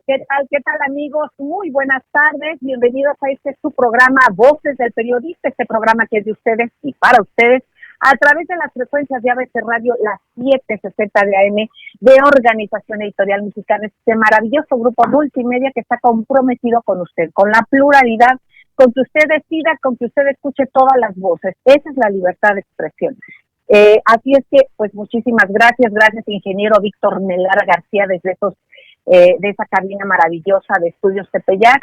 ¿Qué tal? ¿Qué tal, amigos? Muy buenas tardes. Bienvenidos a su programa Voces del Periodista, este programa que es de ustedes y para ustedes a través de las frecuencias de ABC Radio, las 760 de AM, de Organización Editorial Mexicana, este maravilloso grupo multimedia que está comprometido con usted, con la pluralidad, con que usted decida, con que usted escuche todas las voces. Esa es la libertad de expresión. Así es que, pues, muchísimas gracias, ingeniero Víctor Melara García, desde de esa cabina maravillosa de Estudios Tepeyac.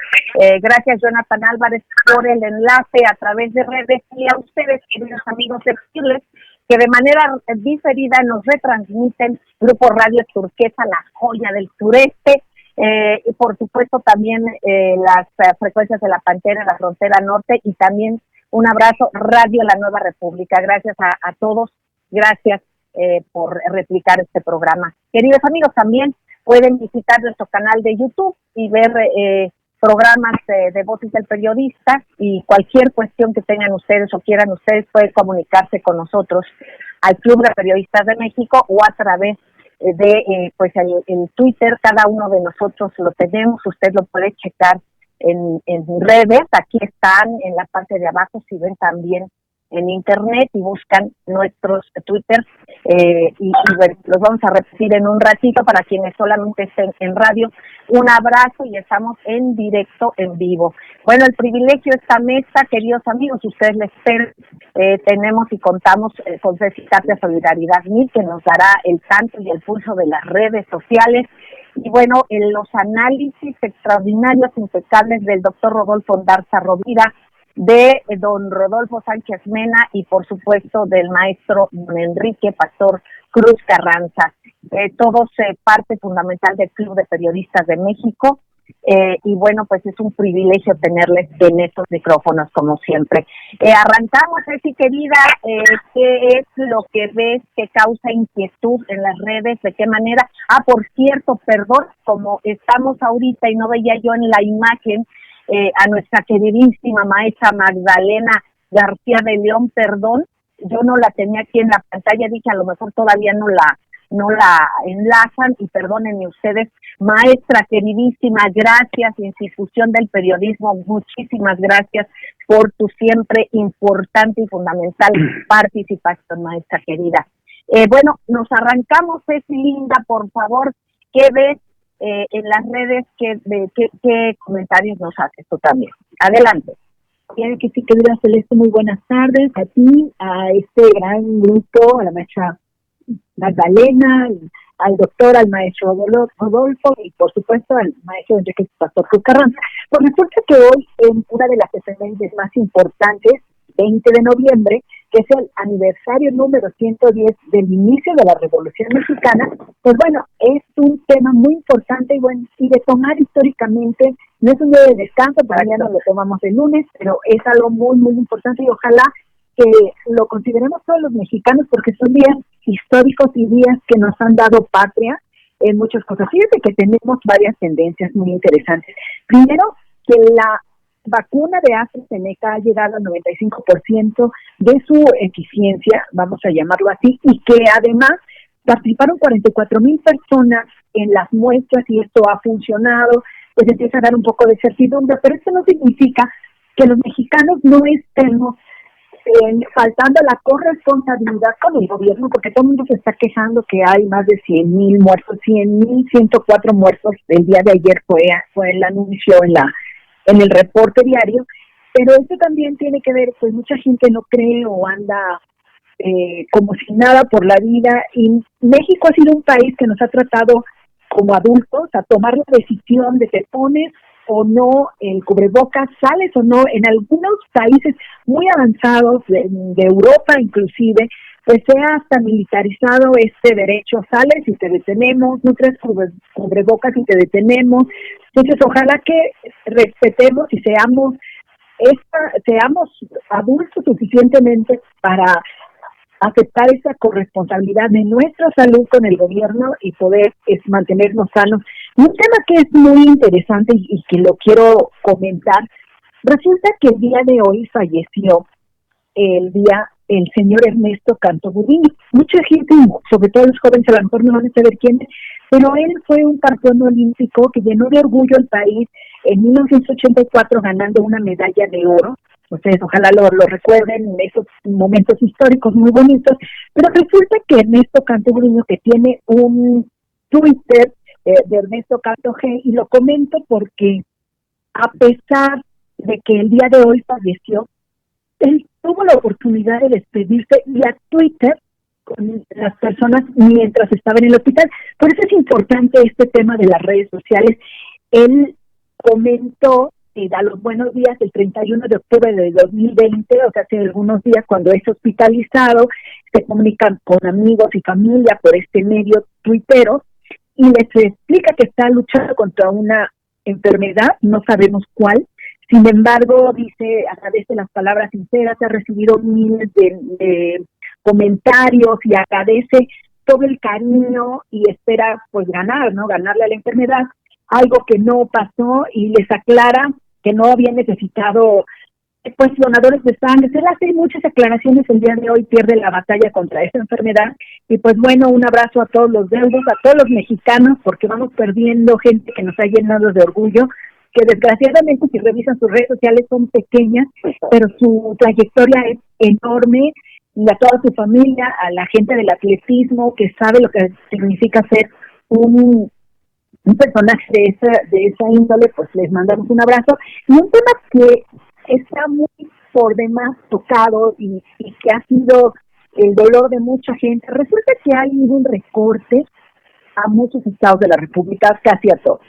Gracias, Jonathan Álvarez, por el enlace a través de redes, y a ustedes, queridos amigos, decirles que de manera diferida nos retransmiten Grupo Radio Turquesa, la joya del sureste, y por supuesto también las frecuencias de la Pantera, la Frontera Norte, y también un abrazo, Radio La Nueva República. Gracias a todos, gracias por replicar este programa. Queridos amigos, también pueden visitar nuestro canal de YouTube y ver programas de Voces del Periodista, y cualquier cuestión que tengan ustedes o quieran ustedes pueden comunicarse con nosotros al Club de Periodistas de México o a través de el Twitter. Cada uno de nosotros lo tenemos, usted lo puede checar en redes, aquí están en la parte de abajo, si ven también en internet y buscan nuestros Twitter, y los vamos a repetir en un ratito para quienes solamente estén en radio. Un abrazo y estamos en directo, en vivo. Bueno, el privilegio de esta mesa, queridos amigos, ustedes les esperan, tenemos y contamos con Ceci Tapia Solidaridad Mil, que nos dará el tanto y el pulso de las redes sociales. Y bueno, en los análisis extraordinarios, impecables del doctor Rodolfo Ondarza Rovira, de don Rodolfo Sánchez Mena y por supuesto del maestro don Enrique Pastor Cruz Carranza, todos parte fundamental del Club de Periodistas de México, y bueno, pues es un privilegio tenerles en estos micrófonos como siempre. Arrancamos, Ceci querida, ¿qué es lo que ves que causa inquietud en las redes? ¿De qué manera? Por cierto, perdón, como estamos ahorita y no veía yo en la imagen a nuestra queridísima maestra Magdalena García de León, perdón, yo no la tenía aquí en la pantalla, dije a lo mejor todavía no la enlazan, y perdónenme ustedes, maestra queridísima, gracias, institución del periodismo, muchísimas gracias por tu siempre importante y fundamental participación, maestra querida. Bueno, nos arrancamos, Ceci linda, por favor, ¿qué ves en las redes? ¿Qué comentarios nos haces tú también? Adelante. Quiero que sí, querida Celeste, muy buenas tardes a ti, a este gran grupo, a la maestra Magdalena, al doctor, al maestro Rodolfo y por supuesto al maestro Enrique Pastor Cruz Carranza. Pues resulta que hoy, en una de las efemérides más importantes, 20 de noviembre, que es el aniversario número 110 del inicio de la Revolución Mexicana, pues bueno, es un tema muy importante y de tomar históricamente. No es un día de descanso, mañana lo tomamos el lunes, pero es algo muy, muy importante, y ojalá que lo consideremos todos los mexicanos, porque son días históricos y días que nos han dado patria en muchas cosas. Fíjate que tenemos varias tendencias muy interesantes. Primero, que la vacuna de AstraZeneca ha llegado al 95% de su eficiencia, vamos a llamarlo así, y que además participaron 44,000 personas en las muestras y esto ha funcionado. Pues empieza a dar un poco de certidumbre, pero esto no significa que los mexicanos no estemos faltando la corresponsabilidad con el gobierno, porque todo el mundo se está quejando que hay más de 100,000 muertos, 100,104 muertos. El día de ayer fue el anuncio en el reporte diario, pero esto también tiene que ver, pues mucha gente no cree o anda como si nada por la vida, y México ha sido un país que nos ha tratado como adultos a tomar la decisión de te pones o no el cubrebocas, sales o no. En algunos países muy avanzados de Europa inclusive, pues se ha hasta militarizado este derecho, sales y te detenemos, no traes cubrebocas y te detenemos. Entonces ojalá que respetemos y seamos adultos suficientemente para aceptar esa corresponsabilidad de nuestra salud con el gobierno y poder mantenernos sanos. Y un tema que es muy interesante y que lo quiero comentar, resulta que el día de hoy falleció el señor Ernesto Cantó Gudini. Mucha gente, sobre todo los jóvenes, a lo mejor no van a saber quién es, pero él fue un campeón olímpico que llenó de orgullo el país en 1984 ganando una medalla de oro. Ustedes ojalá lo recuerden en esos momentos históricos muy bonitos, pero resulta que Ernesto Cantogrino, que tiene un Twitter de Ernesto Canto G, y lo comento porque a pesar de que el día de hoy falleció, él tuvo la oportunidad de despedirse vía Twitter con las personas mientras estaba en el hospital. Por eso es importante este tema de las redes sociales. Él comentó y da los buenos días el 31 de octubre de 2020, o sea, hace algunos días, cuando es hospitalizado, se comunican con amigos y familia por este medio tuitero y les explica que está luchando contra una enfermedad, no sabemos cuál. Sin embargo, dice, agradece las palabras sinceras, ha recibido miles de comentarios y agradece todo el cariño y espera pues ganarle a la enfermedad, algo que no pasó, y les aclara que no había necesitado pues donadores de sangre. Él hace muchas aclaraciones el día de hoy, pierde la batalla contra esta enfermedad, y pues bueno, un abrazo a todos los deudos, a todos los mexicanos, porque vamos perdiendo gente que nos ha llenado de orgullo, que desgraciadamente si revisan sus redes sociales son pequeñas, pero su trayectoria es enorme, y a toda su familia, a la gente del atletismo que sabe lo que significa ser un personaje de esa índole, pues les mandamos un abrazo. Y un tema que está muy por demás tocado y que ha sido el dolor de mucha gente, resulta que ha habido un recorte a muchos estados de la República, casi a todos.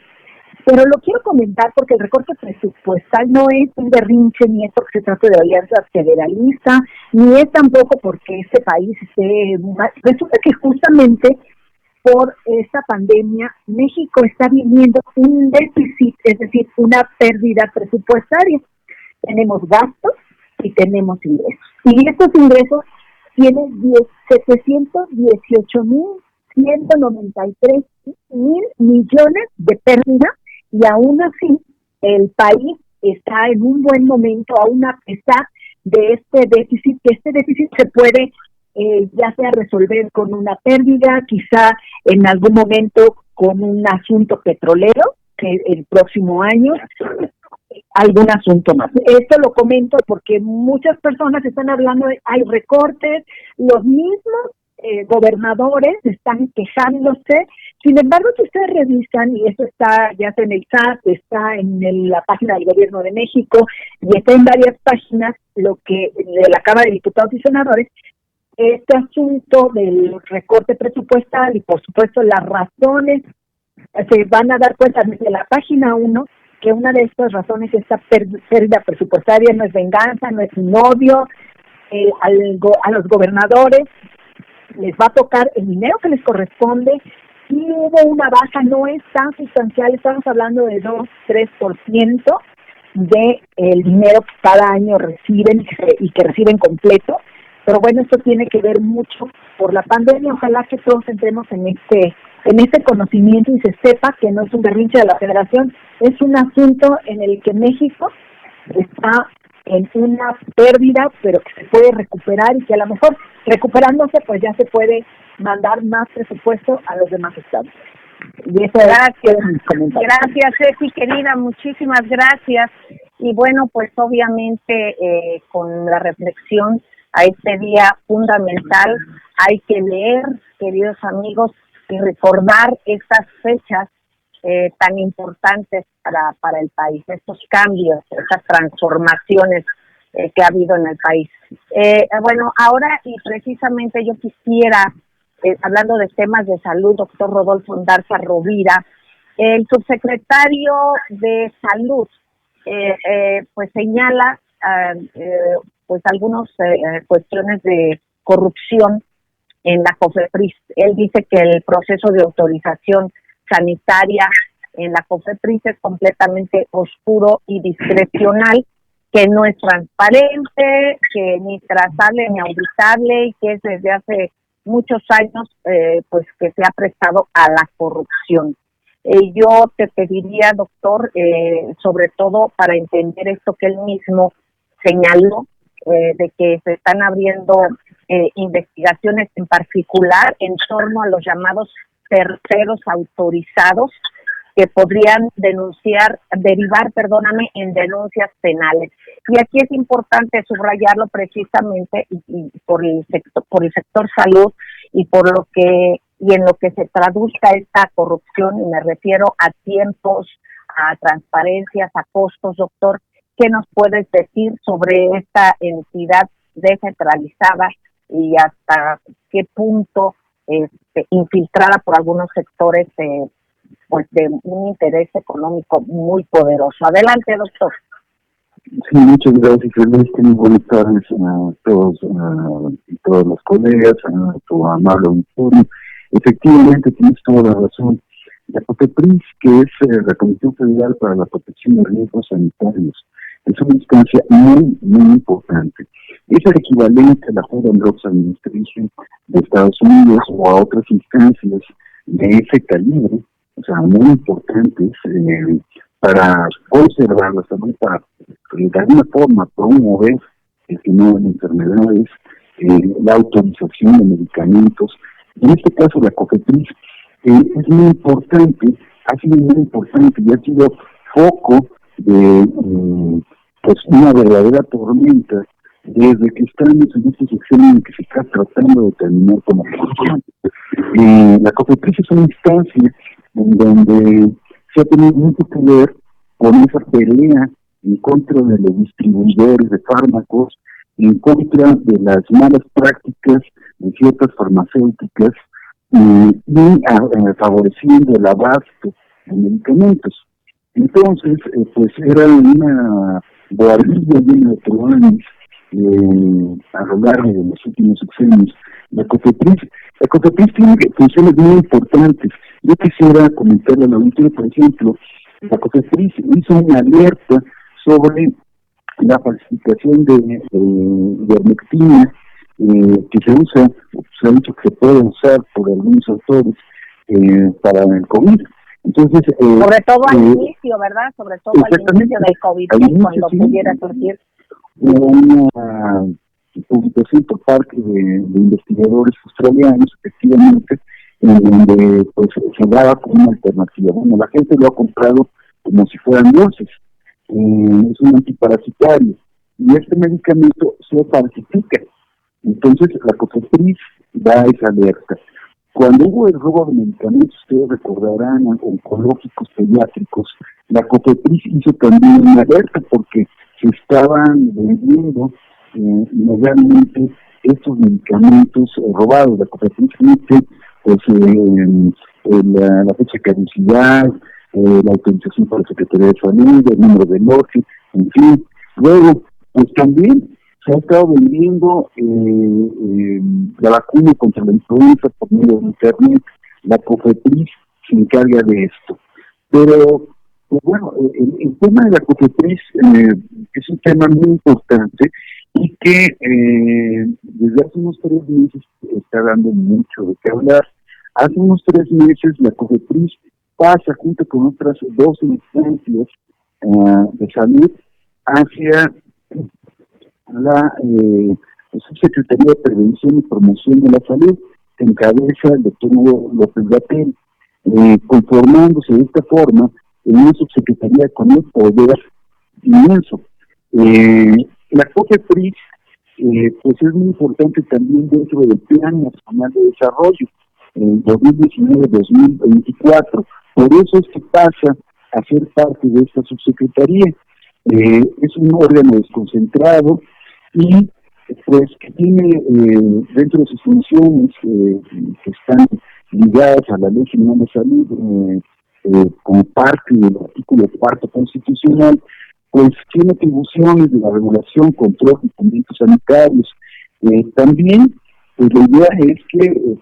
Pero lo quiero comentar porque el recorte presupuestal no es un berrinche, ni es porque se trate de alianzas federalistas, ni es tampoco porque este país esté mal. Resulta que justamente por esta pandemia, México está viviendo un déficit, es decir, una pérdida presupuestaria. Tenemos gastos y tenemos ingresos. Y estos ingresos tienen 718,193 millones de pérdida, y aún así el país está en un buen momento, aún a pesar de este déficit, que este déficit se puede ya sea resolver con una pérdida, quizá en algún momento con un asunto petrolero, que el próximo año, algún asunto más. Esto lo comento porque muchas personas están hablando de hay recortes, los mismos gobernadores están quejándose. Sin embargo, si ustedes revisan, y esto está ya sea en el SAT, está en la página del Gobierno de México y está en varias páginas, lo que de la Cámara de Diputados y Senadores, este asunto del recorte presupuestal y por supuesto las razones, se van a dar cuenta desde la página 1 que una de estas razones es esta pérdida presupuestaria, no es venganza, no es un odio, a los gobernadores les va a tocar el dinero que les corresponde. Si hubo una baja, no es tan sustancial, estamos hablando de 2-3% de el dinero que cada año reciben y que reciben completo. Pero bueno, esto tiene que ver mucho por la pandemia. Ojalá que todos entremos en este conocimiento y se sepa que no es un berrinche de la Federación, es un asunto en el que México está en una pérdida, pero que se puede recuperar, y que a lo mejor recuperándose pues ya se puede mandar más presupuesto a los demás estados. Y eso gracias, Ceci, querida, muchísimas gracias. Y bueno, pues obviamente con la reflexión a este día fundamental hay que leer, queridos amigos, y recordar estas fechas tan importantes para el país, estos cambios, estas transformaciones que ha habido en el país. Bueno, ahora y precisamente yo quisiera, hablando de temas de salud, doctor Rodolfo Ondarza Rovira, el subsecretario de Salud, pues señala pues algunas cuestiones de corrupción en la COFEPRIS. Él dice que el proceso de autorización sanitaria en la COFEPRIS es completamente oscuro y discrecional, que no es transparente, que ni trazable ni auditable, y que es desde hace muchos años pues que se ha prestado a la corrupción. Yo te pediría, doctor, sobre todo para entender esto que él mismo señaló, de que se están abriendo investigaciones en particular en torno a los llamados terceros autorizados que podrían derivar, en denuncias penales. Y aquí es importante subrayarlo precisamente y por el sector salud y en lo que se traduzca esta corrupción, y me refiero a tiempos, a transparencias, a costos. Doctor, ¿qué nos puedes decir sobre esta entidad descentralizada y hasta qué punto infiltrada por algunos sectores pues de un interés económico muy poderoso? Adelante, doctor. Sí, muchas gracias, Celeste. Muy buenas tardes a todos los colegas, a tu amable auditorio. Efectivamente, tienes toda la razón. La COFEPRIS, que es la Comisión Federal para la Protección de Riesgos Sanitarios, es una instancia muy, muy importante. Es el equivalente a la Food and Drug Administration de Estados Unidos o a otras instancias de ese calibre, o sea, muy importantes para conservar la salud, para de alguna forma promover el que no haya enfermedades, la autorización de medicamentos. En este caso, la COFEPRIS es muy importante, ha sido muy importante y ha sido foco de pues una verdadera tormenta desde que estamos en este sexenio que se está tratando de terminar con la corrupción. La COFEPRIS es una instancia en donde se ha tenido mucho que ver con esa pelea en contra de los distribuidores de fármacos, en contra de las malas prácticas de ciertas farmacéuticas y favoreciendo el abasto de medicamentos. Entonces, pues era una boardilla llena de truanes a lo largo de los últimos sexenios. La COFEPRIS tiene funciones muy importantes. Yo quisiera comentarle a la auditoría, por ejemplo, la COFEPRIS hizo una alerta sobre la falsificación de ivermectina que se ha dicho que se puede usar por algunos autores para el COVID. Entonces, sobre todo al inicio, ¿verdad? Sobre todo al inicio del COVID, cuando sí, pudiera surgir. Hubo una publicación por parte de investigadores australianos, efectivamente, en donde pues se daba como una alternativa. Bueno, la gente lo ha comprado como si fueran dioses. Es un antiparasitario y este medicamento se falsifica. Entonces la COFEPRIS da esa alerta. Cuando hubo el robo de medicamentos, ustedes recordarán, oncológicos, pediátricos, la COFEPRIS hizo también una alerta porque se estaban vendiendo ilegalmente estos medicamentos robados. La COFEPRIS dice pues la fecha de caducidad, la autorización para la Secretaría de Salud, el número de lote, en fin. Luego, pues también se ha estado vendiendo la vacuna contra la influenza por medio de internet. La COFEPRIS se encarga de esto. Pero, pues bueno, el tema de la COFEPRIS es un tema muy importante y que desde hace unos 3 meses está dando mucho de qué hablar. Hace unos 3 meses la COFEPRIS pasa junto con otras 2 instancias de salud hacia la Subsecretaría de Prevención y Promoción de la Salud, que encabeza el doctor Hugo López-Gatell, conformándose de esta forma en una subsecretaría con un poder inmenso. La COFEPRIS pues es muy importante también dentro del Plan Nacional de Desarrollo 2019-2024. Por eso es que pasa a ser parte de esta subsecretaría. Es un órgano desconcentrado y pues que tiene dentro de sus funciones que están ligadas a la Ley General de Salud como parte del artículo 4 constitucional, pues tiene atribuciones de la regulación, control y cumplimientos sanitarios. También pues la idea es que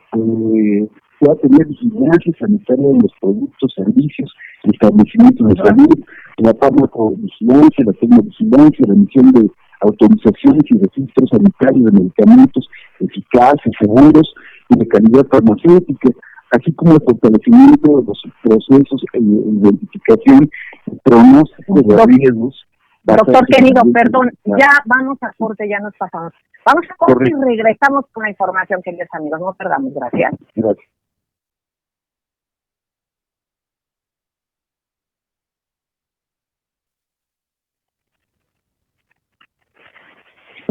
pueda tener vigilancia sanitaria de los productos, servicios, establecimientos de salud, la farmacovigilancia, la tecnovigilancia, la emisión de autorizaciones y registros sanitarios de medicamentos eficaces, seguros y de calidad farmacéutica, así como el fortalecimiento de los procesos de identificación y pronóstico de riesgos. Doctor querido, perdón, ya vamos a corte, ya nos pasamos. Vamos a corte y regresamos con la información, queridos amigos. No perdamos, gracias. Gracias.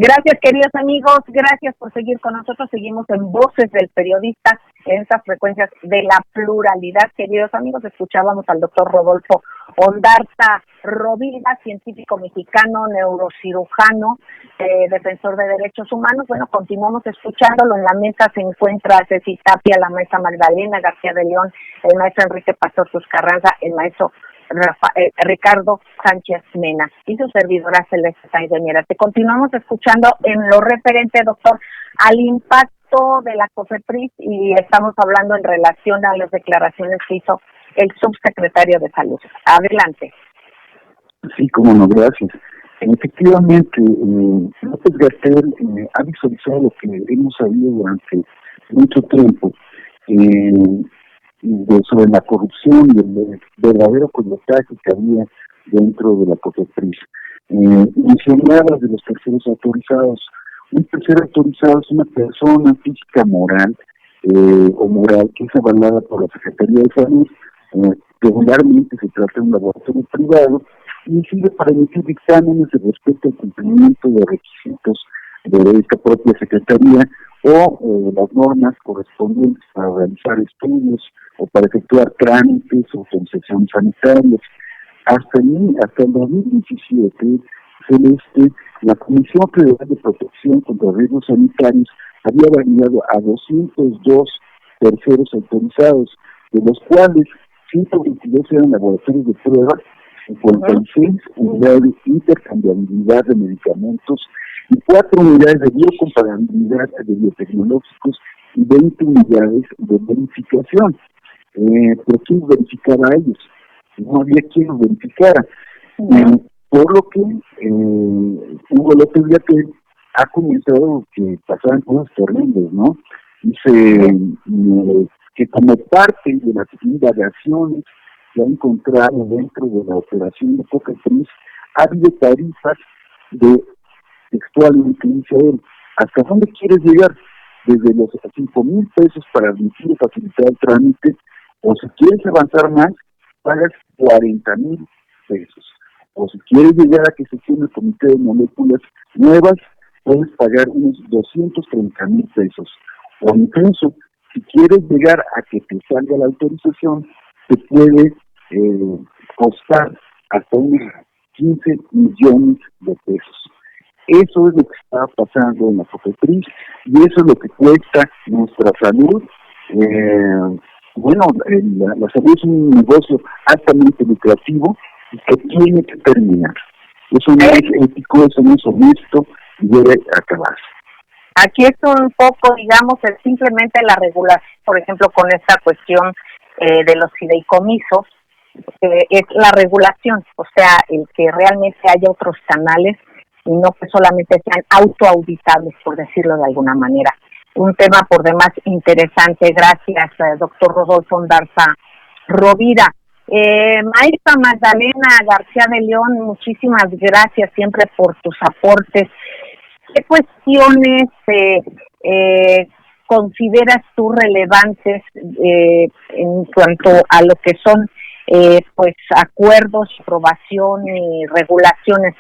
Gracias, queridos amigos, gracias por seguir con nosotros. Seguimos en Voces del Periodista, en estas frecuencias de la pluralidad. Queridos amigos, escuchábamos al doctor Rodolfo Ondarza Rovira, científico mexicano, neurocirujano, defensor de derechos humanos. Bueno, continuamos escuchándolo. En la mesa se encuentra Ceci Tapia, la maestra Magdalena García de León, el maestro Enrique Pastor Cruz Carranza, el maestro Ricardo Sánchez Mena y su servidora Celeste Sáenz de Miera. Te continuamos escuchando en lo referente, doctor, al impacto de la COFEPRIS, y estamos hablando en relación a las declaraciones que hizo el subsecretario de Salud. Adelante. Sí, cómo no, gracias. Efectivamente, López Gatell ha visualizado lo que hemos sabido durante mucho tiempo, sobre la corrupción y el verdadero coyotaje que había dentro de la COFEPRIS. Mencionabas de los terceros autorizados. Un tercero autorizado es una persona física moral o moral que es avalada por la Secretaría de Salud. Regularmente se trata de un laboratorio privado y sirve para emitir dictámenes respecto al cumplimiento de requisitos de esta propia Secretaría o las normas correspondientes para realizar estudios o para efectuar trámites o concesiones sanitarias. Hasta el 2017, Celeste, la Comisión Federal de Protección contra Riesgos Sanitarios había validado a 202 terceros autorizados, de los cuales 122 eran laboratorios de prueba, 56 unidades de intercambiabilidad de medicamentos y 4 unidades de biocompatibilidad de biotecnológicos y 20 unidades de verificación. ¿Pero quién verificaba a ellos? No había quien los verificara. Por lo que Hugo López Gatell ha comentado que pasaban cosas terribles, ¿no? Dice que como parte de las indagaciones que ha encontrado dentro de la operación de COFEPRIS, ha habido tarifas de, textualmente dice él, ¿hasta dónde quieres llegar? Desde los 5,000 pesos para admitir y facilitar el trámite, o si quieres avanzar más, pagas 40,000 pesos. O si quieres llegar a que se tiene el comité de moléculas nuevas, puedes pagar unos 230,000 pesos. O incluso, si quieres llegar a que te salga la autorización, te puede costar hasta unos 15 millones de pesos. Eso es lo que está pasando en la COFEPRIS y eso es lo que cuesta nuestra salud. La salud es un negocio altamente lucrativo y que tiene que terminar. Eso no es ético, eso no es honesto y debe acabarse. Aquí es un poco, digamos, simplemente la regulación, por ejemplo, con esta cuestión de los fideicomisos, es la regulación, o sea, el que realmente haya otros canales y no que solamente sean autoauditables, por decirlo de alguna manera. Un tema por demás interesante. Gracias, doctor Rodolfo Ondarza Rovira. Maestra Magdalena García de León, muchísimas gracias siempre por tus aportes. ¿Qué cuestiones consideras tú relevantes en cuanto a lo que son acuerdos, aprobación y regulaciones?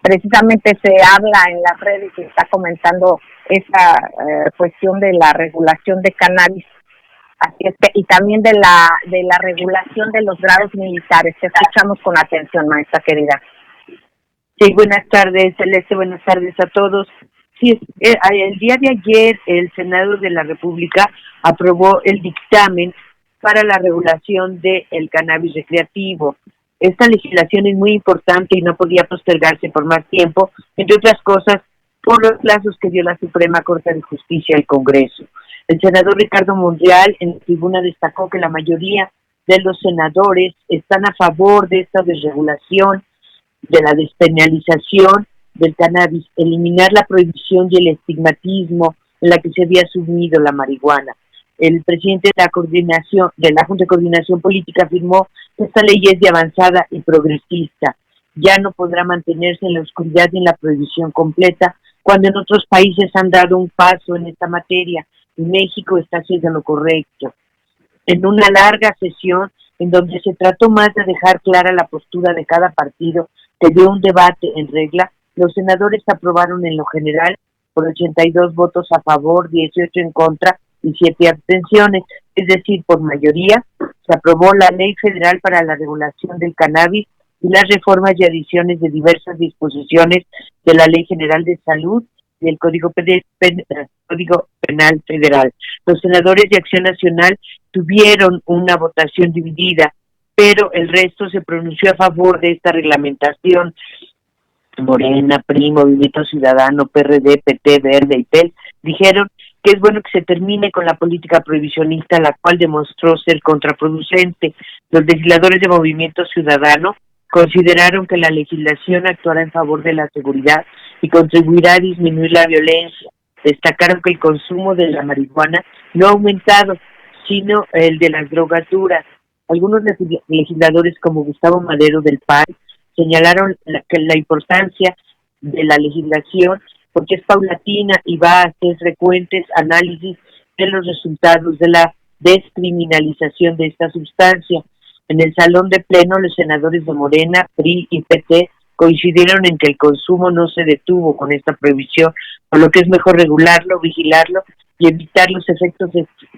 Precisamente se habla en las redes y está comentando esa cuestión de la regulación de cannabis, así es que, y también de la regulación de los grados militares. Te escuchamos con atención, maestra querida. Sí, buenas tardes, Celeste, buenas tardes a todos. Sí, el día de ayer el Senado de la República aprobó el dictamen para la regulación del cannabis recreativo. Esta legislación es muy importante y no podía postergarse por más tiempo, entre otras cosas, por los plazos que dio la Suprema Corte de Justicia al Congreso. El senador Ricardo Monreal en la tribuna destacó que la mayoría de los senadores están a favor de esta desregulación, de la despenalización del cannabis, eliminar la prohibición y el estigmatismo en la que se había sumido la marihuana. El presidente de la Junta de Coordinación Política afirmó que esta ley es de avanzada y progresista. Ya no podrá mantenerse en la oscuridad y en la prohibición completa, cuando en otros países han dado un paso en esta materia y México está haciendo lo correcto. En una larga sesión en donde se trató más de dejar clara la postura de cada partido que dio un debate en regla, Los senadores aprobaron en lo general por 82 votos a favor, 18 en contra y 7 abstenciones, es decir, por mayoría se aprobó la Ley Federal para la Regulación del Cannabis y las reformas y adiciones de diversas disposiciones de la Ley General de Salud y el Código Penal Federal. Los senadores de Acción Nacional tuvieron una votación dividida, pero el resto se pronunció a favor de esta reglamentación. Morena, PRI, Movimiento Ciudadano, PRD, PT, Verde y PEL dijeron que es bueno que se termine con la política prohibicionista, la cual demostró ser contraproducente. Los legisladores de Movimiento Ciudadano consideraron que la legislación actuará en favor de la seguridad y contribuirá a disminuir la violencia. Destacaron que el consumo de la marihuana no ha aumentado, sino el de las drogas duras. Algunos legisladores, como Gustavo Madero del PAN, señalaron la importancia de la legislación porque es paulatina y va a hacer frecuentes análisis de los resultados de la descriminalización de esta sustancia. En el salón de pleno, los senadores de Morena, PRI y PT coincidieron en que el consumo no se detuvo con esta prohibición, por lo que es mejor regularlo, vigilarlo y evitar los efectos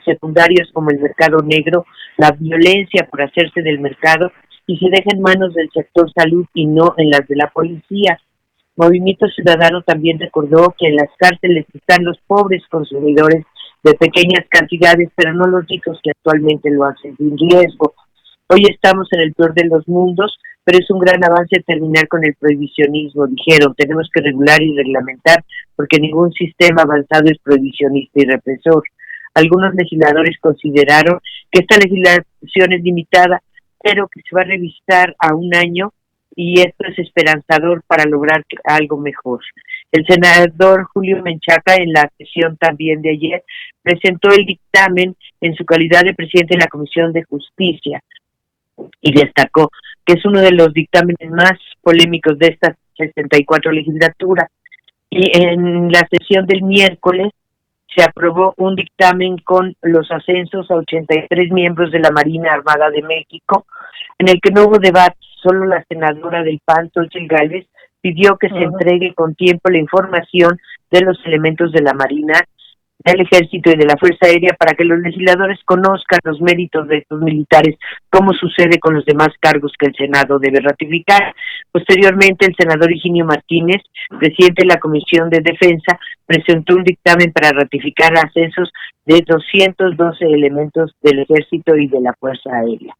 secundarios como el mercado negro, la violencia por hacerse del mercado y se deja en manos del sector salud y no en las de la policía. Movimiento Ciudadano también recordó que en las cárceles están los pobres consumidores de pequeñas cantidades, pero no los ricos que actualmente lo hacen sin riesgo. Hoy estamos en el peor de los mundos, pero es un gran avance terminar con el prohibicionismo, dijeron. Tenemos que regular y reglamentar, porque ningún sistema avanzado es prohibicionista y represor. Algunos legisladores consideraron que esta legislación es limitada, pero que se va a revisar a un año, y esto es esperanzador para lograr algo mejor. El senador Julio Menchaca, en la sesión también de ayer, presentó el dictamen en su calidad de presidente de la Comisión de Justicia y destacó que es uno de los dictámenes más polémicos de esta 64 legislatura. Y en la sesión del miércoles se aprobó un dictamen con los ascensos a 83 miembros de la Marina Armada de México, en el que no hubo debate. Solo la senadora del PAN, Xochitl Gálvez, pidió que se entregue con tiempo la información de los elementos de la Marina, del Ejército y de la Fuerza Aérea para que los legisladores conozcan los méritos de estos militares, como sucede con los demás cargos que el Senado debe ratificar. Posteriormente, el senador Higinio Martínez, presidente de la Comisión de Defensa, presentó un dictamen para ratificar ascensos de 212 elementos del Ejército y de la Fuerza Aérea.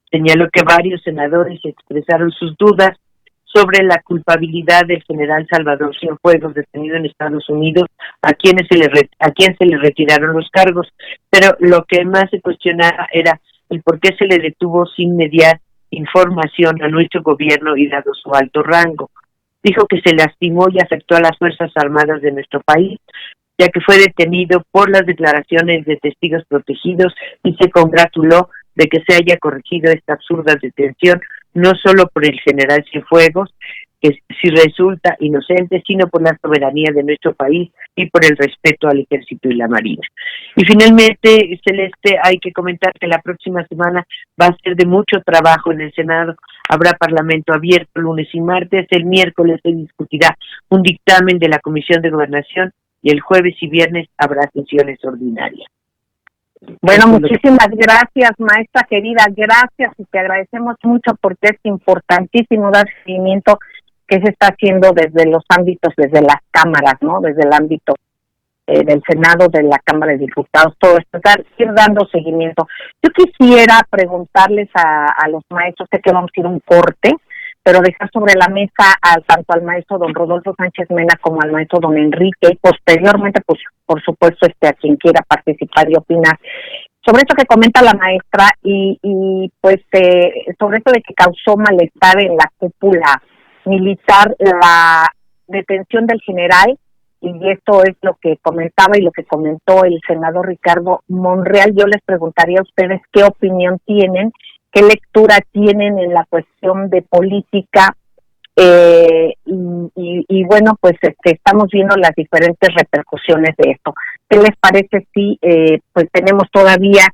Señaló que varios senadores expresaron sus dudas sobre la culpabilidad del general Salvador Cienfuegos, detenido en Estados Unidos, a quien se le retiraron los cargos, pero lo que más se cuestionaba era el por qué se le detuvo sin mediar información a nuestro gobierno y dado su alto rango. Dijo que se lastimó y afectó a las Fuerzas Armadas de nuestro país, ya que fue detenido por las declaraciones de testigos protegidos y se congratuló de que se haya corregido esta absurda detención, no solo por el general Cienfuegos, que si resulta inocente, sino por la soberanía de nuestro país y por el respeto al Ejército y la Marina. Y finalmente, Celeste, hay que comentar que la próxima semana va a ser de mucho trabajo en el Senado. Habrá parlamento abierto lunes y martes. El miércoles se discutirá un dictamen de la Comisión de Gobernación y el jueves y viernes habrá sesiones ordinarias. Bueno, muchísimas gracias, maestra querida, gracias, y te agradecemos mucho porque es importantísimo dar seguimiento que se está haciendo desde los ámbitos, desde las cámaras, ¿no? Desde el ámbito del Senado, de la Cámara de Diputados, todo esto, ir dando seguimiento. Yo quisiera preguntarles a los maestros, sé que vamos a ir a un corte, pero dejar sobre la mesa tanto al maestro don Rodolfo Sánchez Mena como al maestro don Enrique, y posteriormente, pues, por supuesto, a quien quiera participar y opinar sobre esto que comenta la maestra y pues sobre esto de que causó malestar en la cúpula militar la detención del general, y esto es lo que comentaba y lo que comentó el senador Ricardo Monreal. Yo les preguntaría a ustedes qué opinión tienen, qué lectura tienen en la cuestión de política, y bueno, pues estamos viendo las diferentes repercusiones de esto. ¿Qué les parece si pues tenemos todavía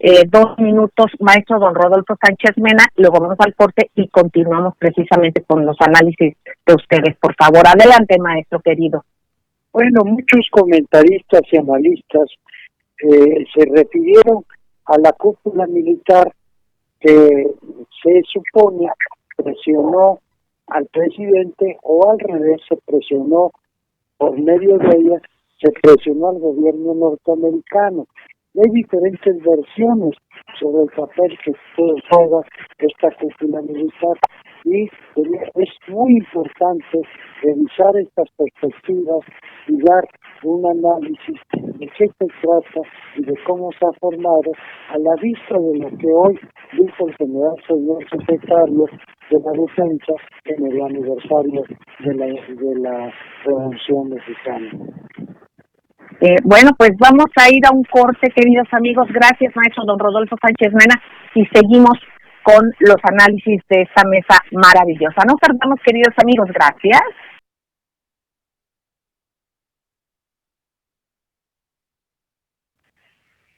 2 minutos, maestro don Rodolfo Sánchez Mena, luego vamos al corte y continuamos precisamente con los análisis de ustedes. Por favor, adelante, maestro querido. Bueno, muchos comentaristas y analistas se refirieron a la cúpula militar que se supone presionó al presidente, o al revés, se presionó por medio de ella, se presionó al gobierno norteamericano. Hay diferentes versiones sobre el papel que juega esta cúpula militar, y es muy importante revisar estas perspectivas y dar un análisis de qué se trata y de cómo se ha formado, a la vista de lo que hoy dijo el señor secretario de la Defensa en el aniversario de la Revolución Mexicana. Bueno, pues vamos a ir a un corte, queridos amigos. Gracias, maestro don Rodolfo Sánchez Mena, y seguimos con los análisis de esta mesa maravillosa. No perdamos, queridos amigos, gracias.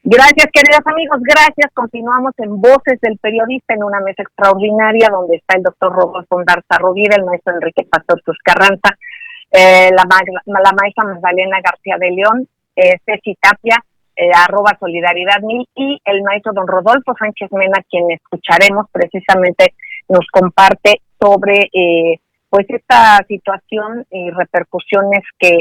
Gracias, queridos amigos, gracias. Continuamos en Voces del Periodista, en una mesa extraordinaria donde está el doctor Rodolfo Ondarza Rovira, el maestro Enrique Pastor Carranza, la maestra Magdalena García de León, Ceci Tapia, @solidaridad1000, y el maestro don Rodolfo Sánchez Mena, quien escucharemos precisamente, nos comparte sobre pues esta situación y repercusiones que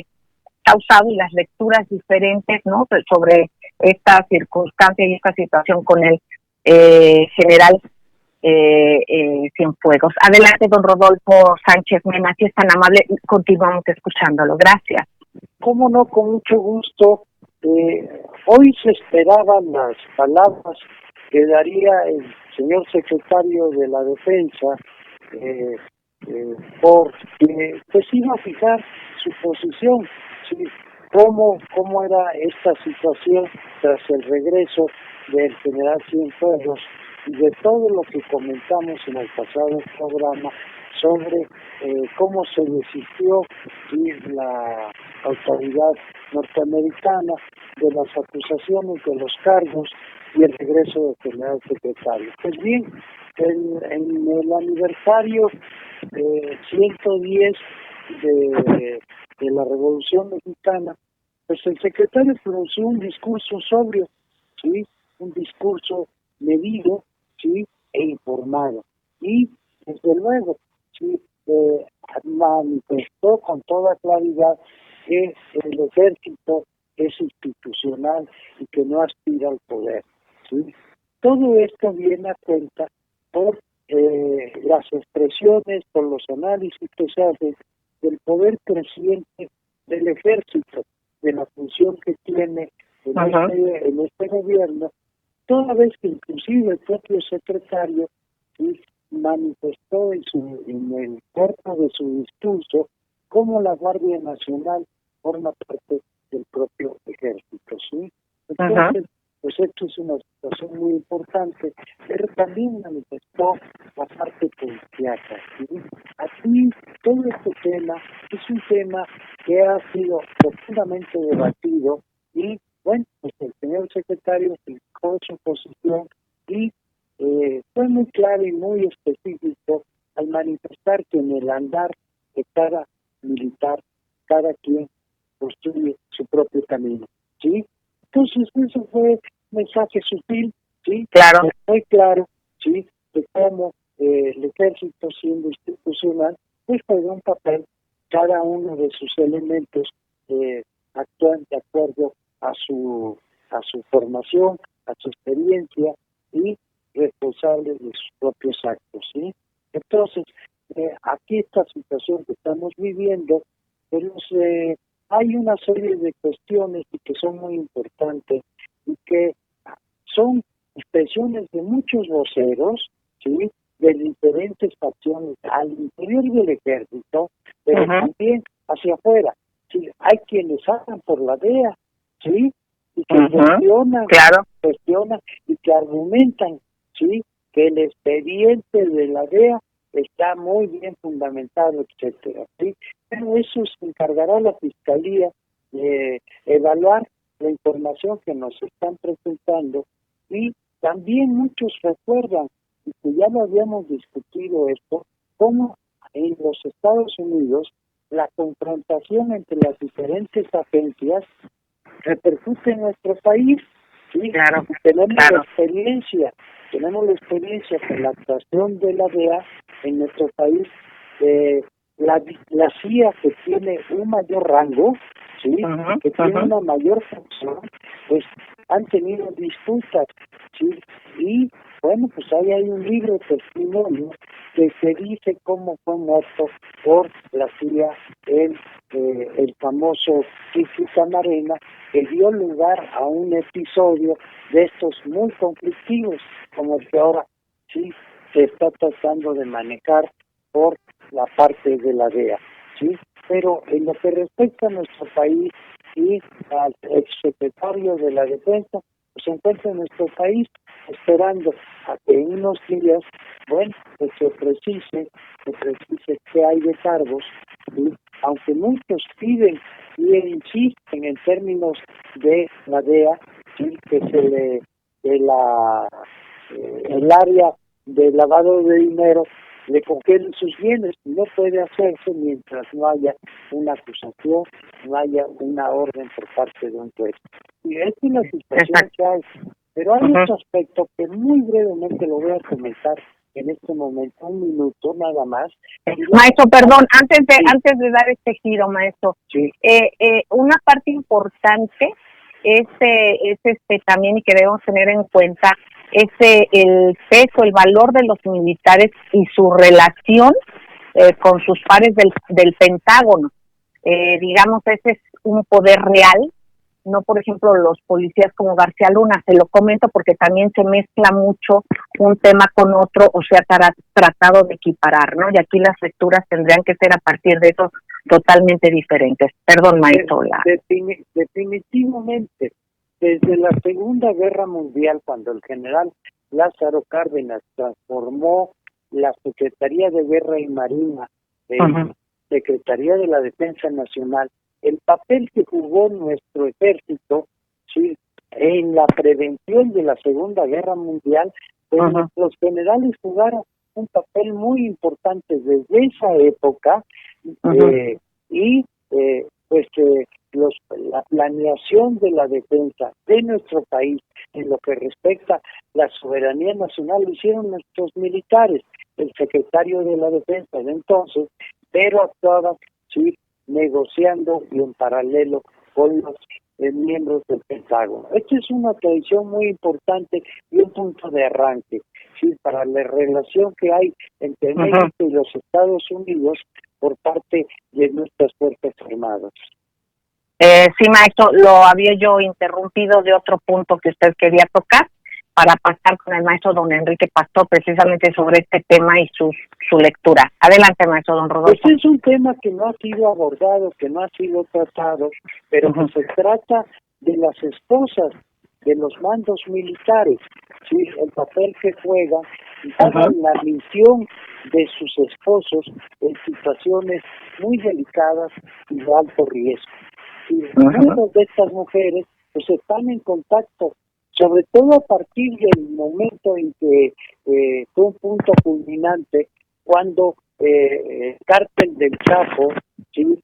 ha causado y las lecturas diferentes, ¿no?, sobre esta circunstancia y esta situación con el general Cienfuegos. Adelante, don Rodolfo Sánchez Mena, si es tan amable, continuamos escuchándolo. Gracias. Cómo no, con mucho gusto. Hoy se esperaban las palabras que daría el señor secretario de la Defensa, porque pues iba a fijar su posición, ¿sí? Cómo era esta situación tras el regreso del general Cienfuegos, y de todo lo que comentamos en el pasado programa sobre cómo se desistió la autoridad norteamericana de las acusaciones, de los cargos y el regreso del general secretario. Pues bien, en el aniversario 110 de la Revolución Mexicana, pues el secretario pronunció un discurso sobrio, ¿sí?, un discurso medido, ¿sí?, e informado, y desde luego, ¿sí?, manifestó con toda claridad que el ejército es institucional y que no aspira al poder, ¿sí? Todo esto viene a cuenta por las expresiones, por los análisis que se hacen del poder creciente del ejército, de la función que tiene en este gobierno, toda vez que inclusive el propio secretario, ¿sí?, manifestó en el cuerpo de su discurso cómo la Guardia Nacional forma parte del propio ejército, ¿sí? Entonces, pues esto es una situación muy importante, pero también manifestó la parte policíaca, ¿sí? Aquí todo este tema es un tema que ha sido profundamente debatido, y bueno, pues el señor secretario explicó su posición y fue muy claro y muy específico al manifestar que en el andar de cada militar, cada quien construye su propio camino, ¿sí? Entonces eso fue un mensaje sutil, ¿sí? Claro. Muy claro, ¿sí?, de cómo el ejército, siendo institucional, pues juega un papel, cada uno de sus elementos actúan de acuerdo a su formación, a su experiencia, y responsables de sus propios actos, ¿sí? Entonces, aquí esta situación que estamos viviendo, pues hay una serie de cuestiones que son muy importantes y que son expresiones de muchos voceros, ¿sí?, de diferentes facciones al interior del ejército, pero también hacia afuera. ¿Sí? Hay quienes hablan por la DEA, ¿sí?, y que cuestionan y que argumentan, ¿sí?, que el expediente de la DEA está muy bien fundamentado, etcétera, ¿sí? Pero eso se encargará la Fiscalía de evaluar la información que nos están presentando y también muchos recuerdan, y que ya lo habíamos discutido esto, cómo en los Estados Unidos la confrontación entre las diferentes agencias repercute en nuestro país. Sí, Claro, tenemos claro. la experiencia con la actuación de la DEA en nuestro país. La CIA, que tiene un mayor rango, sí, que tiene una mayor función, pues han tenido disputas, sí, y bueno, pues ahí hay un libro de testimonio que se dice cómo fue muerto por la CIA el famoso Kiki Camarena, que dio lugar a un episodio de estos muy conflictivos, como el que ahora sí se está tratando de manejar por la parte de la DEA, ¿sí? Pero en lo que respecta a nuestro país y al exsecretario de la Defensa, pues se encuentra en nuestro país esperando a que en unos días, bueno, pues se precise qué hay de cargos, ¿sí? Aunque muchos piden y insisten en términos de la DEA, ¿sí? Que se le el área de lavado de dinero le congelen sus bienes. No puede hacerse mientras no haya una acusación, no haya una orden por parte de un juez. Y esta es la situación que hay. Pero hay otro aspecto que muy brevemente lo voy a comentar en este momento, un minuto nada más. Maestro, perdón, antes de dar este giro, maestro, sí. Una parte importante es también, y que debemos tener en cuenta, es el peso, el valor de los militares y su relación con sus pares del Pentágono. Digamos, ese es un poder real, no, por ejemplo, los policías como García Luna. Se lo comento porque también se mezcla mucho un tema con otro, o sea, tratado de equiparar, ¿no? Y aquí las lecturas tendrían que ser a partir de eso totalmente diferentes. Perdón, maestro. Definitivamente, desde la Segunda Guerra Mundial, cuando el general Lázaro Cárdenas transformó la Secretaría de Guerra y Marina en Secretaría de la Defensa Nacional, el papel que jugó nuestro ejército, sí, en la prevención de la Segunda Guerra Mundial, pues los generales jugaron un papel muy importante desde esa época, la planeación de la defensa de nuestro país en lo que respecta a la soberanía nacional lo hicieron nuestros militares, el secretario de la Defensa de entonces, pero actuaba, sí, negociando y en paralelo con los miembros del Pentágono. Esta es una tradición muy importante y un punto de arranque, sí, para la relación que hay entre México y los Estados Unidos por parte de nuestras Fuerzas Armadas. Sí, maestro, lo había yo interrumpido de otro punto que usted quería tocar para pasar con el maestro don Enrique Pastor precisamente sobre este tema y su lectura. Adelante, maestro don Rodolfo. Este es un tema que no ha sido abordado, que no ha sido tratado, pero que se trata de las esposas de los mandos militares, sí, el papel que juegan, dada la misión de sus esposos en situaciones muy delicadas y de alto riesgo. Y muchas de estas mujeres pues están en contacto, sobre todo a partir del momento en que fue un punto culminante cuando el cártel del Chapo, ¿sí?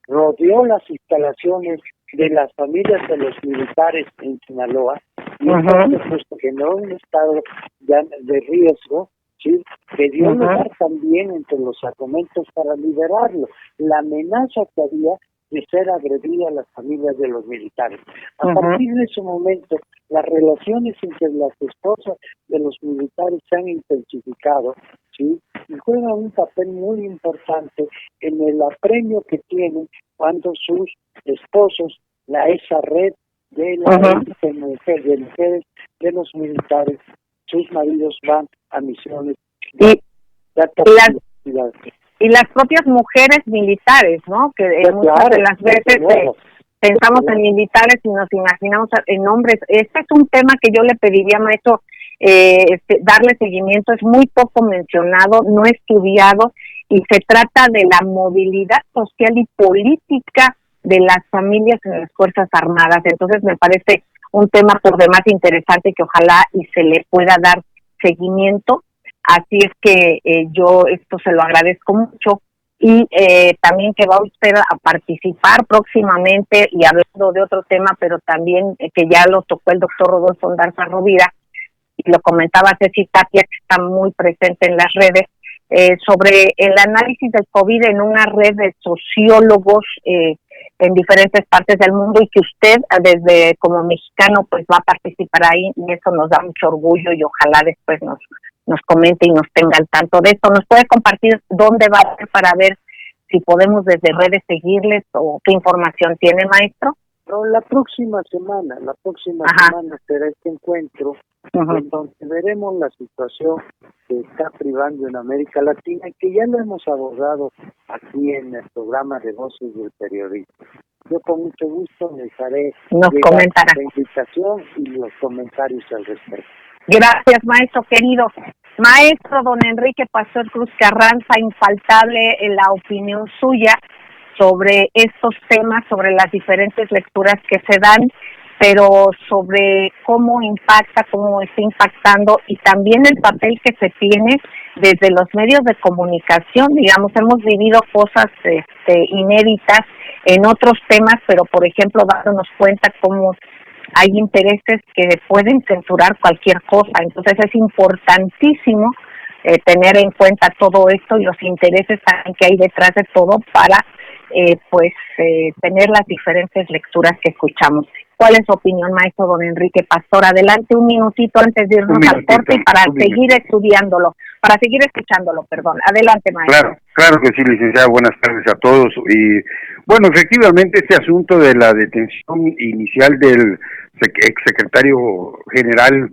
Rodeó las instalaciones de las familias de los militares en Sinaloa, y entonces, puesto que no un estado ya de riesgo, ¿sí? Que dio lugar también entre los argumentos para liberarlo, la amenaza que había de ser agredida a las familias de los militares. A partir de ese momento, las relaciones entre las esposas de los militares se han intensificado, ¿sí? Y juegan un papel muy importante en el apremio que tienen cuando sus esposos, esa red de mujeres de los militares, sus maridos van a misiones y las propias mujeres militares, ¿no? Que muchas de las veces pensamos en militares y nos imaginamos en hombres. Este es un tema que yo le pediría, maestro, darle seguimiento. Es muy poco mencionado, no estudiado, y se trata de la movilidad social y política de las familias en las Fuerzas Armadas. Entonces me parece un tema por demás interesante que ojalá y se le pueda dar seguimiento. Así es que yo esto se lo agradezco mucho. Y también que va usted a participar próximamente, y hablando de otro tema, pero también que ya lo tocó el doctor Rodolfo Ondarza Rovira, y lo comentaba Ceci Tapia, que está muy presente en las redes, sobre el análisis del COVID en una red de sociólogos en diferentes partes del mundo, y que usted desde como mexicano pues va a participar ahí, y eso nos da mucho orgullo, y ojalá después nos comente y nos tenga al tanto de esto. ¿Nos puede compartir dónde va a ser para ver si podemos desde redes seguirles, o qué información tiene, maestro? No, la próxima semana será este encuentro, en donde veremos la situación que está privando en América Latina, y que ya lo hemos abordado aquí en el programa de Voces del Periodista. Yo con mucho gusto les haré la invitación y los comentarios al respecto. Gracias, maestro querido. Maestro don Enrique Pastor Cruz Carranza, infaltable en la opinión suya sobre estos temas, sobre las diferentes lecturas que se dan, pero sobre cómo impacta, cómo está impactando, y también el papel que se tiene desde los medios de comunicación. Digamos, hemos vivido cosas inéditas en otros temas, pero por ejemplo dándonos cuenta cómo hay intereses que pueden censurar cualquier cosa. Entonces es importantísimo tener en cuenta todo esto y los intereses que hay detrás de todo para tener las diferentes lecturas que escuchamos. ¿Cuál es su opinión, maestro don Enrique Pastor? Adelante, un minutito antes de irnos al corte, y para seguir escuchándolo, perdón. Adelante, maestro. Claro que sí, licenciada. Buenas tardes a todos. Y bueno, efectivamente, este asunto de la detención inicial del exsecretario general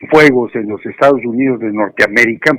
Fuegos en los Estados Unidos de Norteamérica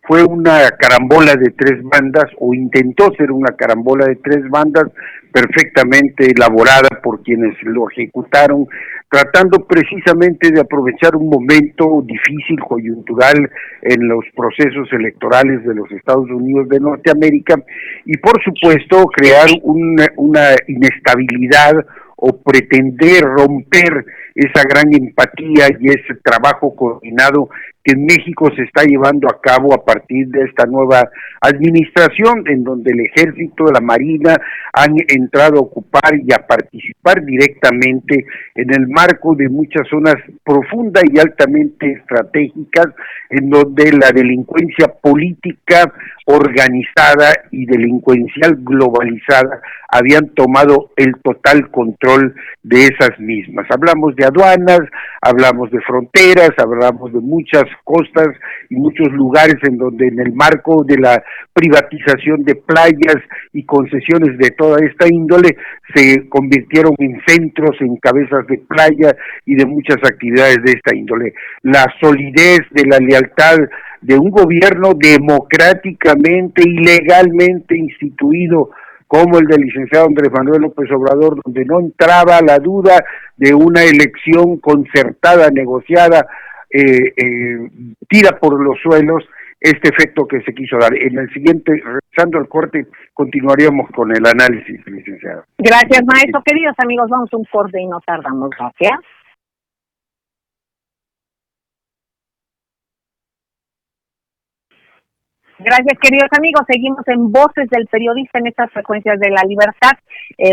fue una carambola de tres bandas, o intentó ser una carambola de tres bandas perfectamente elaborada por quienes lo ejecutaron, tratando precisamente de aprovechar un momento difícil, coyuntural, en los procesos electorales de los Estados Unidos de Norteamérica, y por supuesto crear una inestabilidad, o pretender romper esa gran empatía y ese trabajo coordinado que en México se está llevando a cabo a partir de esta nueva administración, en donde el Ejército, la Marina han entrado a ocupar y a participar directamente en el marco de muchas zonas profundas y altamente estratégicas, en donde la delincuencia política organizada y delincuencial globalizada habían tomado el total control de esas mismas. Hablamos de aduanas, hablamos de fronteras, hablamos de muchas costas y muchos lugares en donde, en el marco de la privatización de playas y concesiones de toda esta índole, se convirtieron en centros, en cabezas de playa y de muchas actividades de esta índole. La solidez de la lealtad de un gobierno democráticamente y legalmente instituido como el del licenciado Andrés Manuel López Obrador, donde no entraba la duda de una elección concertada, negociada, tira por los suelos este efecto que se quiso dar. En el siguiente, regresando al corte, continuaríamos con el análisis, licenciado. Gracias, maestro. Queridos amigos, vamos a un corte y no tardamos. Gracias. Gracias, queridos amigos. Seguimos en Voces del Periodista, en estas frecuencias de la libertad,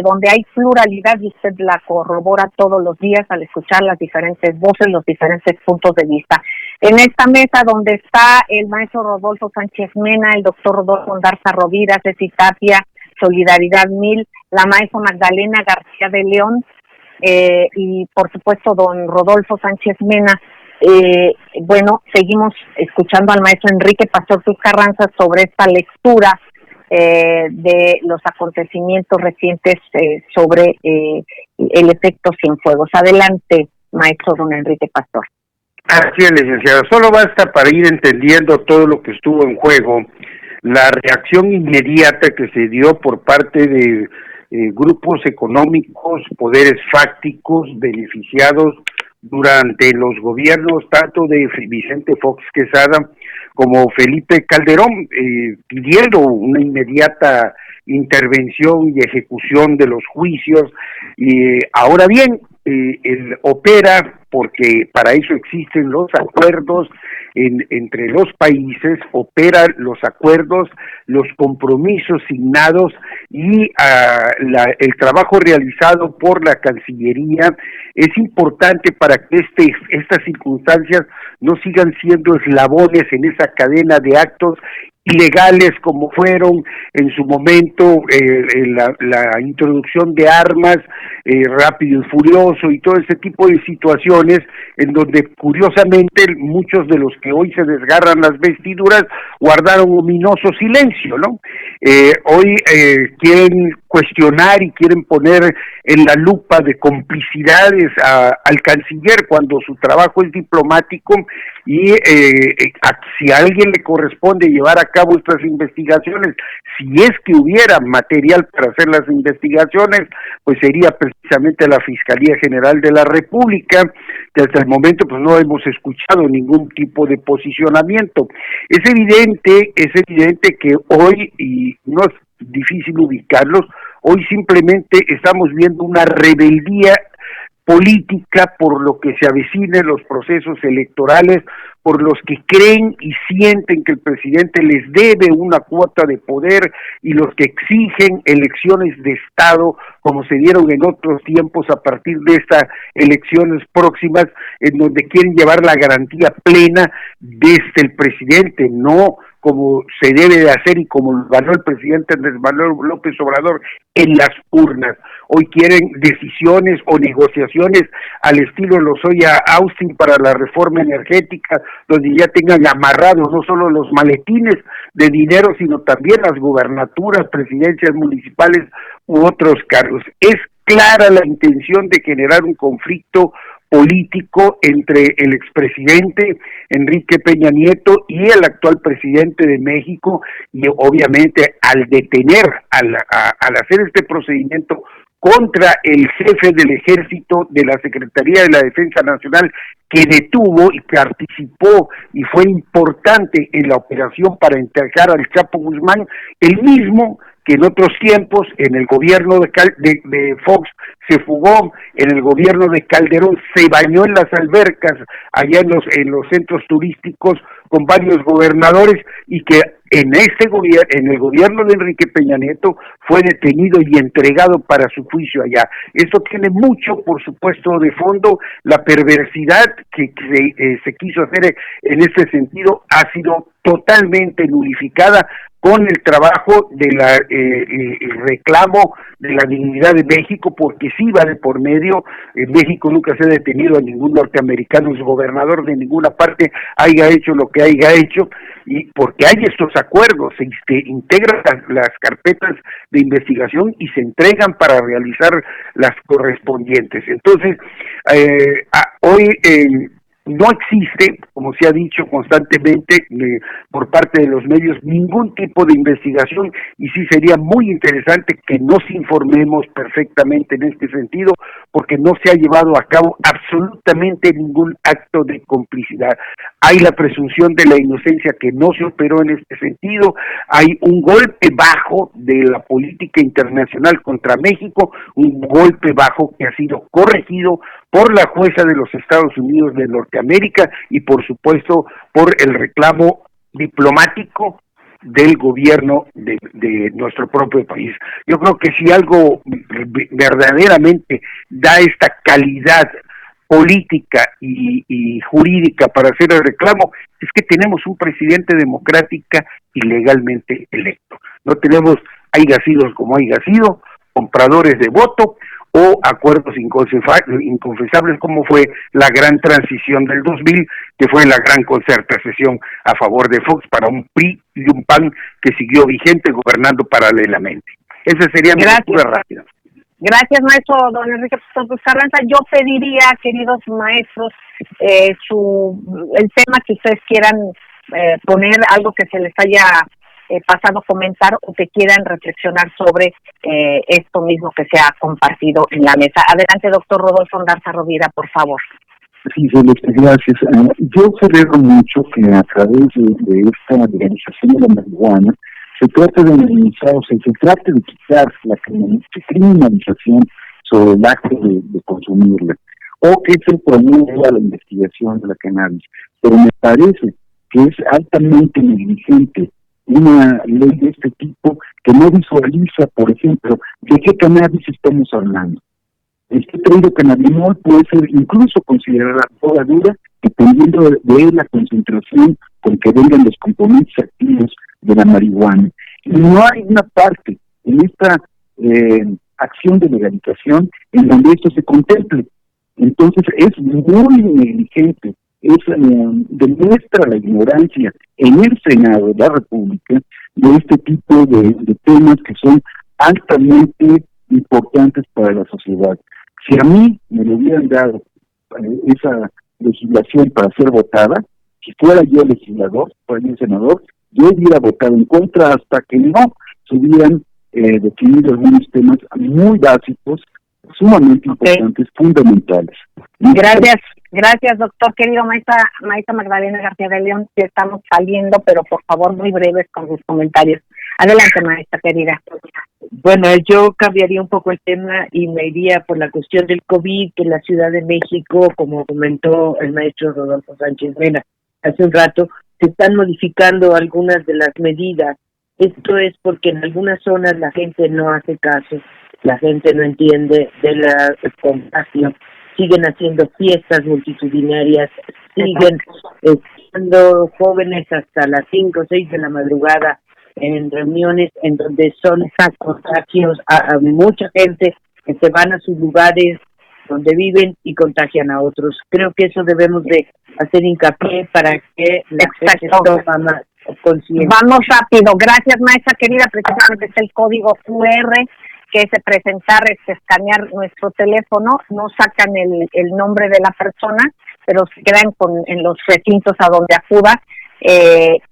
donde hay pluralidad, y usted la corrobora todos los días al escuchar las diferentes voces, los diferentes puntos de vista. En esta mesa donde está el maestro Rodolfo Sánchez Mena, el doctor Rodolfo Ondarza Rovira, Ceci Tapia, Solidaridad 1000, la maestra Magdalena García de León, y por supuesto don Rodolfo Sánchez Mena. Bueno, seguimos escuchando al maestro Enrique Pastor Cruz Carranza sobre esta lectura de los acontecimientos recientes sobre el efecto Cienfuegos. Adelante, maestro don Enrique Pastor. Así es, licenciado. Solo basta para ir entendiendo todo lo que estuvo en juego, la reacción inmediata que se dio por parte de grupos económicos, poderes fácticos, beneficiados durante los gobiernos tanto de Vicente Fox Quesada como Felipe Calderón, pidiendo una inmediata intervención y ejecución de los juicios. Y ahora bien, él opera porque para eso existen los acuerdos entre los países, opera los acuerdos, los compromisos signados y el trabajo realizado por la Cancillería es importante para que estas circunstancias no sigan siendo eslabones en esa cadena de actos ilegales como fueron en su momento la introducción de armas, Rápido y Furioso y todo ese tipo de situaciones en donde curiosamente muchos de los que hoy se desgarran las vestiduras guardaron ominoso silencio, ¿no? Hoy quieren cuestionar y quieren poner en la lupa de complicidades al canciller cuando su trabajo es diplomático y si a alguien le corresponde llevar a cabo estas investigaciones, si es que hubiera material para hacer las investigaciones, pues sería precisamente la Fiscalía General de la República, que hasta el momento pues no hemos escuchado ningún tipo de posicionamiento. Es evidente que hoy, y no es difícil ubicarlos, hoy simplemente estamos viendo una rebeldía política por lo que se avecina en los procesos electorales, por los que creen y sienten que el presidente les debe una cuota de poder y los que exigen elecciones de Estado como se dieron en otros tiempos a partir de estas elecciones próximas en donde quieren llevar la garantía plena desde el presidente, no como se debe de hacer y como lo ganó el presidente Andrés Manuel López Obrador en las urnas. Hoy quieren decisiones o negociaciones al estilo Lozoya Austin para la reforma energética, donde ya tengan amarrados no solo los maletines de dinero, sino también las gubernaturas, presidencias municipales u otros cargos. Es clara la intención de generar un conflicto político entre el expresidente Enrique Peña Nieto y el actual presidente de México, y obviamente al detener, al hacer este procedimiento contra el jefe del ejército de la Secretaría de la Defensa Nacional, que detuvo y participó y fue importante en la operación para entregar al Chapo Guzmán, el mismo que en otros tiempos en el gobierno de Fox se fugó, en el gobierno de Calderón se bañó en las albercas allá en los centros turísticos con varios gobernadores, y que en el gobierno de Enrique Peña Nieto fue detenido y entregado para su juicio allá. Esto tiene mucho, por supuesto, de fondo. La perversidad que se quiso hacer en este sentido ha sido totalmente nulificada con el trabajo de el reclamo de la dignidad de México, porque sí va de por medio. En México nunca se ha detenido a ningún norteamericano, el gobernador de ninguna parte haya hecho lo que haya hecho, y porque hay estos acuerdos, se integran las carpetas de investigación y se entregan para realizar las correspondientes. Entonces, hoy no existe, como se ha dicho constantemente por parte de los medios, ningún tipo de investigación, y sí sería muy interesante que nos informemos perfectamente en este sentido, porque no se ha llevado a cabo absolutamente ningún acto de complicidad. Hay la presunción de la inocencia que no se operó en este sentido, hay un golpe bajo de la política internacional contra México, un golpe bajo que ha sido corregido por la jueza de los Estados Unidos de Norteamérica y por supuesto por el reclamo diplomático del gobierno de nuestro propio país. Yo creo que si algo verdaderamente da esta calidad política y jurídica para hacer el reclamo, es que tenemos un presidente democrática y legalmente electo. No tenemos haygacidos como haya sido, compradores de voto o acuerdos inconfesables como fue la gran transición del 2000, que fue la gran concertación a favor de Fox para un PRI y un PAN que siguió vigente gobernando paralelamente. Esa sería mi lectura rápida. Gracias, maestro don Enrique Carranza. Yo pediría, queridos maestros, el tema que ustedes quieran poner, algo que se les haya pasado comentar o que quieran reflexionar sobre esto mismo que se ha compartido en la mesa. Adelante, doctor Rodolfo Garza Rovira, por favor. Sí, Celeste, gracias. Yo celebro mucho que a través de esta legalización de la marihuana se trata de minimizar, o sea, se trata de quitar la criminalización sobre el acto de consumirla, o que se promueva la investigación de la cannabis. Pero me parece que es altamente negligente una ley de este tipo que no visualiza, por ejemplo, de qué cannabis estamos hablando. Este traído cannabinol puede ser incluso considerada droga dura dependiendo de la concentración con que vengan los componentes activos de la marihuana. Y no hay una parte en esta acción de legalización en donde esto se contemple. Entonces es muy negligente, demuestra la ignorancia en el Senado de la República de este tipo de temas que son altamente importantes para la sociedad. Si a mí me lo hubieran dado esa legislación para ser votada, si fuera yo legislador, fuera yo senador, yo hubiera votado en contra hasta que no se hubieran definido algunos temas muy básicos, sumamente importantes, fundamentales. Gracias, doctor. Querido maestra Magdalena García de León, que estamos saliendo, pero por favor muy breves con sus comentarios. Adelante, maestra querida. Bueno, yo cambiaría un poco el tema y me iría por la cuestión del COVID, que en la Ciudad de México, como comentó el maestro Rodolfo Sánchez Mena hace un rato, se están modificando algunas de las medidas. Esto es porque en algunas zonas la gente no hace caso, la gente no entiende de la contagio, siguen haciendo fiestas multitudinarias, siguen estando jóvenes hasta las 5 o 6 de la madrugada en reuniones en donde son contagios a mucha gente que se van a sus lugares donde viven y contagian a otros. Creo que eso debemos de hacer hincapié para que la gente toma más conciencia. Vamos rápido. Gracias, maestra querida. Precisamente es el código QR que es presentar, escanear nuestro teléfono, no sacan el nombre de la persona, pero se quedan en los recintos a donde acuda,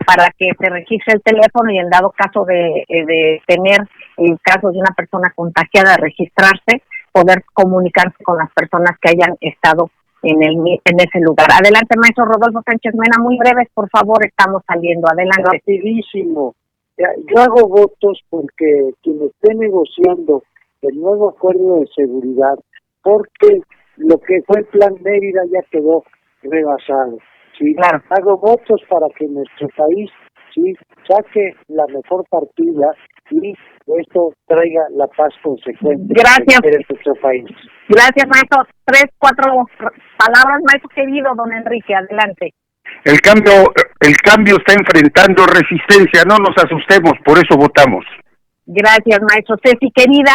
para que se registre el teléfono y en dado caso de tener el caso de una persona contagiada, registrarse, poder comunicarse con las personas que hayan estado en ese lugar. Adelante, maestro Rodolfo Sánchez Mena, muy breves, por favor, estamos saliendo. Adelante. Rapidísimo. Yo hago votos porque quien esté negociando el nuevo acuerdo de seguridad, porque lo que fue el Plan Mérida ya quedó rebasado. ¿Sí? Claro. Hago votos para que nuestro país saque la mejor partida y esto traiga la paz consecuente. Gracias. En nuestro país. Gracias, maestro. 3, 4 palabras, maestro querido, don Enrique, adelante. El cambio está enfrentando resistencia, no nos asustemos, por eso votamos. Gracias, maestro. Ceci, querida,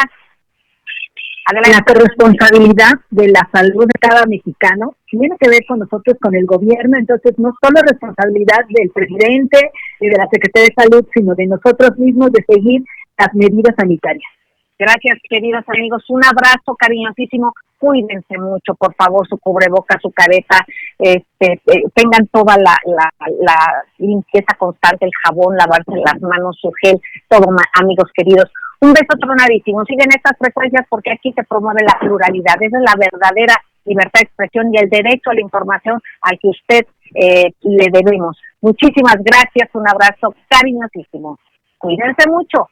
adelante. La responsabilidad de la salud de cada mexicano tiene que ver con nosotros, con el gobierno, entonces no solo responsabilidad del presidente y de la Secretaría de Salud, sino de nosotros mismos de seguir las medidas sanitarias. Gracias, queridos amigos. Un abrazo cariñosísimo. Cuídense mucho, por favor, su cubreboca, su careta, tengan toda la limpieza constante, el jabón, lavarse las manos, su gel, todo, amigos queridos. Un beso tronadísimo. Siguen estas frecuencias porque aquí se promueve la pluralidad. Esa es la verdadera libertad de expresión y el derecho a la información al que usted le debemos. Muchísimas gracias. Un abrazo cariñosísimo. Cuídense mucho.